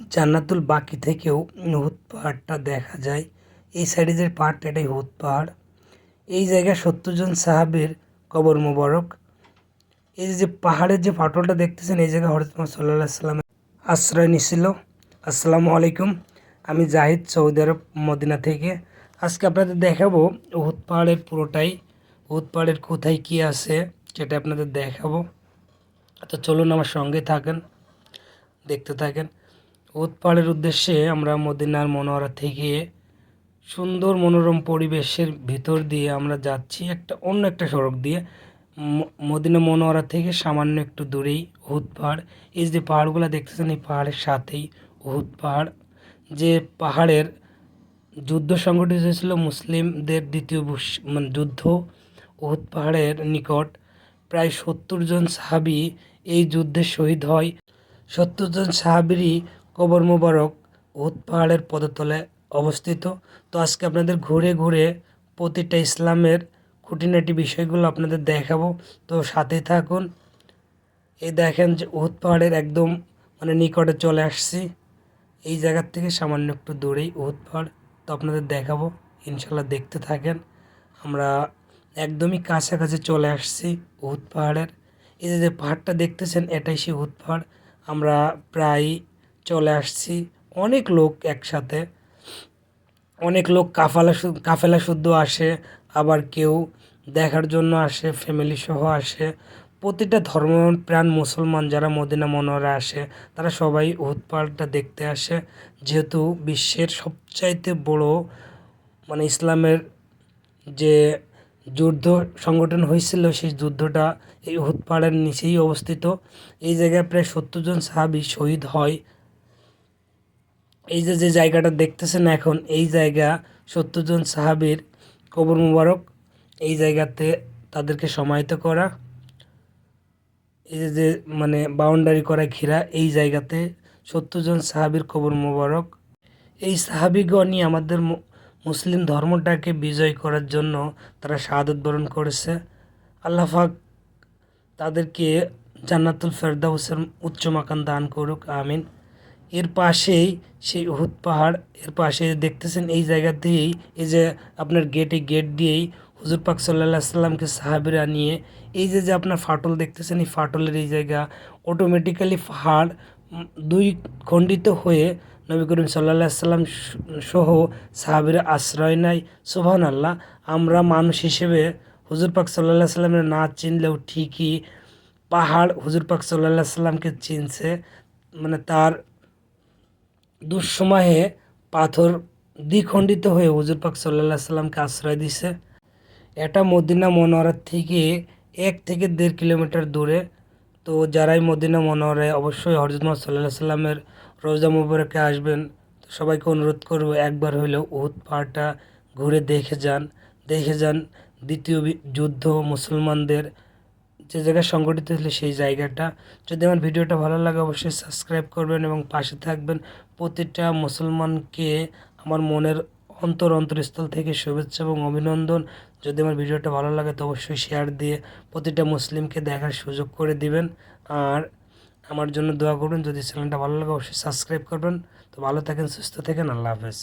জান্নাতুল বাকি থেকেও উহুদ পাহাড়টা দেখা যায়। এই সাইডে যে পাহাড়টা এটাই উহুদ পাহাড়। এই জায়গায় ৭০ জন সাহাবীর কবর মোবারক। এই যে পাহাড়ের যে ফাটলটা দেখতেছেন, এই জায়গায় হযরত মুহাম্মদ সাল্লাল্লাহু আলাইহি ওয়াসাল্লাম আশ্রয় নিছিল। আসসালামু আলাইকুম, আমি জাহিদ, সৌদি আরব মদিনা থেকে। আজকে আপনাদের দেখাবো উহুদ পাহাড়ের পুরোটাই। উহুদ পাহাড়ের কোথায় কী আছে সেটা আপনাদের দেখাবো। তো চলুন আমার সঙ্গে থাকেন, দেখতে থাকেন। উহুদ পাহাড়ের উদ্দেশ্যে আমরা মদিনার মনোয়ারা থেকে সুন্দর মনোরম পরিবেশের ভিতর দিয়ে আমরা যাচ্ছি অন্য একটা সড়ক দিয়ে। মদিনা মনোয়ারা থেকে সামান্য একটু দূরেই উহুদ পাহাড়। এই যে পাহাড়গুলো দেখতেছেন, এই পাহাড়ের সাথেই উহুদ পাহাড়। যে পাহাড়ের যুদ্ধ সংঘটিত হয়েছিল মুসলিমদের দ্বিতীয় যুদ্ধ, উহুদ পাহাড়ের নিকট প্রায় ৭০ জন সাহাবী এই যুদ্ধে শহীদ হয়। ৭০ জন সাহাবীরই কবর মোবারক উহুদ পাহাড়ের পদতলে অবস্থিত। তো আজকে আপনাদের ঘুরে ঘুরে প্রতিটা ইসলামের খুঁটিনাটি বিষয়গুলো আপনাদের দেখাবো, তো সাথে থাকুন। এই দেখেন যে উহুদ পাহাড়ের একদম নিকটে চলে আসছি। এই জায়গার থেকে সামান্য একটু দূরেই উহুদ পাহাড়, তো আপনাদের দেখাবো, ইনশাল্লাহ দেখতে থাকেন। আমরা একদমই কাছাকাছি চলে আসছি উহুদ পাহাড়ের। এই যে পাহাড়টা দেখতেছেন, এটাই সেই উহুদ পাহাড়। আমরা প্রায় চলে আসছি। অনেক লোক একসাথে, অনেক লোক কাফেলা শুদ্ধ আসে, আবার কেউ দেখার জন্য আসে, ফ্যামিলি সহ আসে। প্রতিটা ধর্মপ্রাণ মুসলমান যারা মদিনা মনোয়ারা আসে, তারা সবাই উহুদ পাহাড়টা দেখতে আসে। যেহেতু বিশ্বের সবচাইতে বড় ইসলামের যে যুদ্ধ সংগঠন হয়েছিল, সেই যুদ্ধটা এই উহুদ পাহাড়ের নিচেই অবস্থিত। এই জায়গায় প্রায় ৭০ জন সাহাবী শহীদ হয়। এই যে জায়গাটা দেখতেছেন এখন, এই জায়গা ৭০ জন সাহাবীর কবর মুবারক। এই জায়গাতে তাদেরকে সমাহিত করা, এই যে বাউন্ডারি করা ঘেরা, এই জায়গাতে ৭০ জন সাহাবীর কবর মুবারক। এই সাহাবীগণই আমাদের মুসলিম ধর্মটাকে বিজয় করার জন্য তারা শাহাদত বরণ করেছে। আল্লাহ পাক তাদেরকে জান্নাতুল ফেরদাউসের উচ্চ মাকাম দান করুক, আমিন। এর পাশেই সেই উহুদ পাহাড়, এর পাশে দেখতেছেন এই জায়গাতেই, এই যে আপনার গেট দিয়েই হুজুর পাক সাল্লাল্লাহু আলাইহি সাল্লামকে সাহাবীরা নিয়ে, এই যে আপনার ফাটল দেখতেছেন, এই ফাটলের এই জায়গা অটোমেটিক্যালি পাহাড় দুই খণ্ডিত হয়ে নবী করিম সাল্লাল্লাহু আলাইহি সাল্লাম সহ সাহাবীরা আশ্রয় নেয়। সুবহানাল্লাহ। আমরা মানুষ হিসেবে হুজুর পাক সাল্লাল্লাহু আলাইহি সাল্লামের না চিনলেও ঠিকই পাহাড় হুজুর পাক সাল্লাল্লাহু আলাইহি সাল্লামকে চিনছে। তার দুঃসময়ে পাথর দ্বিখণ্ডিত হয়ে হুজুর পাক সাল্লাল্লাহু আলাইহি সাল্লামকে আশ্রয় দিছে। এটা মদিনা মনোয়ারার থেকে ১ থেকে ১.৫ কিলোমিটার দূরে। তো যারাই মদিনা মনোয়ারায় অবশ্যই হযরত মুহাম্মদ সাল্লাল্লাহু আলাইহি সাল্লামের রওজা মুবারকে আসবেন, তো সবাইকে অনুরোধ করব একবার হইলেও উহুদ পাহাড়টা ঘুরে দেখে যান। দ্বিতীয় যুদ্ধ মুসলমানদের যে জায়গায় সংগঠিত হয়েছিল সেই জায়গাটা। যদি আমার ভিডিওটা ভালো লাগে অবশ্যই সাবস্ক্রাইব করবেন এবং পাশে থাকবেন। প্রতিটা মুসলমানকে আমার মনের অন্তরস্থল থেকে শুভেচ্ছা এবং অভিনন্দন। যদি আমার ভিডিওটা ভালো লাগে তো অবশ্যই শেয়ার দিয়ে প্রতিটা মুসলিমকে দেখার সুযোগ করে দিবেন। আর আমার জন্য দোয়া করবেন। যদি চ্যানেলটা ভালো লাগে অবশ্যই সাবস্ক্রাইব করবেন। তো ভালো থাকেন, সুস্থ থাকেন, আল্লাহ হাফেজ।